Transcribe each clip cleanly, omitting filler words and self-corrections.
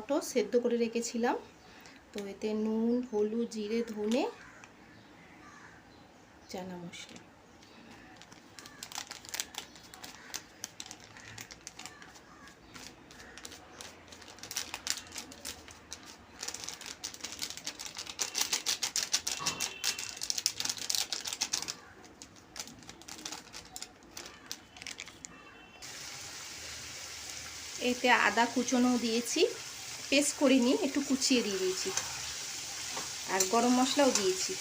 মটর সেদ্ধ করে রেখেছিলাম। তো এতে নুন, হলুদ, জিরে, ধনে, চানা মশলা। এতে আদা কুচনো দিয়েছি, পেস্ট করিনি, একটু কুচিয়ে দিয়ে দিয়েছি, আর গরম মশলাও দিয়েছি।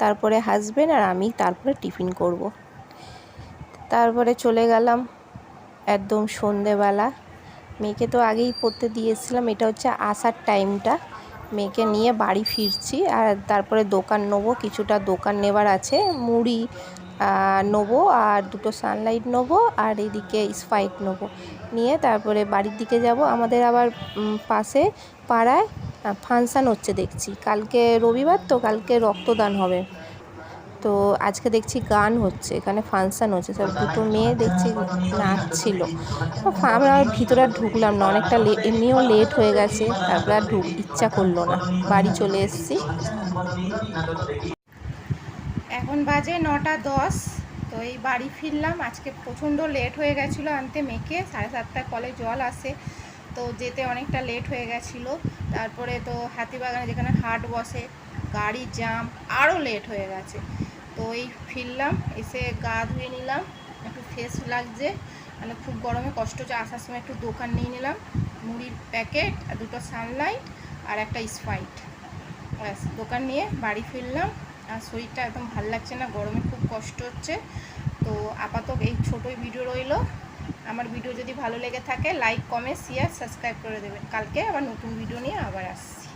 তারপরে হাসবেন্ড আর আমি তারপরে টিফিন করব। তারপরে চলে গেলাম একদম সন্ধেবেলা। মেয়েকে তো আগেই পড়তে দিয়েছিলাম, এটা হচ্ছে আসার টাইমটা। মেয়েকে নিয়ে বাড়ি ফিরছি, আর তারপরে দোকান নেবো, কিছুটা দোকান নেবার আছে। মুড়ি নেবো, আর দুটো সানলাইট নেবো, আর এদিকে স্প্রাইট নেবো। নিয়ে তারপরে বাড়ির দিকে যাব। আমাদের আবার পাশে পাড়ায় ফাংশান হচ্ছে দেখছি। কালকে রবিবার তো, কালকে রক্তদান হবে। তো আজকে দেখছি গান হচ্ছে, এখানে ফাংশান হচ্ছে, সব দুটো মেয়ে দেখছি নাচছিল। আমরা ভিতরে আর ঢুকলাম না, অনেকটা এমনিও লেট হয়ে গেছে, তারপরে আর ইচ্ছা করলো না, বাড়ি চলে এসেছি। এখন বাজে 9:10। তো এই বাড়ি ফিরলাম। আজকে প্রচণ্ড লেট হয়ে গেছিলো আনতে মেয়েকে, 7:30টায় কলে জল আসে, তো যেতে অনেকটা লেট হয়ে গেছিলো। তারপরে তো হাতিবাগানে যেখানে হাট বসে, গাড়ি জ্যাম, আরও লেট হয়ে গেছে। তো এই ফিরলাম, এসে গা ধুয়ে নিলাম, একটু ফ্রেশ লাগছে, মানে খুব গরমে কষ্ট হচ্ছে। আসার সময় একটু দোকান নিয়ে নিলাম, মুড়ির প্যাকেট আর দুটো সানলাইট আর একটা স্প্রাইট, ব্যাস দোকান নিয়ে বাড়ি ফিরলাম। আর শরীরটা একদম ভাল লাগছে না, গরমে খুব কষ্ট হচ্ছে। তো আপাতত এই ছোটোই ভিডিও রইল। আমার ভিডিও যদি ভালো লেগে থাকে লাইক, কমেন্ট, শেয়ার, সাবস্ক্রাইব করে দেবেন। কালকে আবার নতুন ভিডিও নিয়ে আবার আসছি।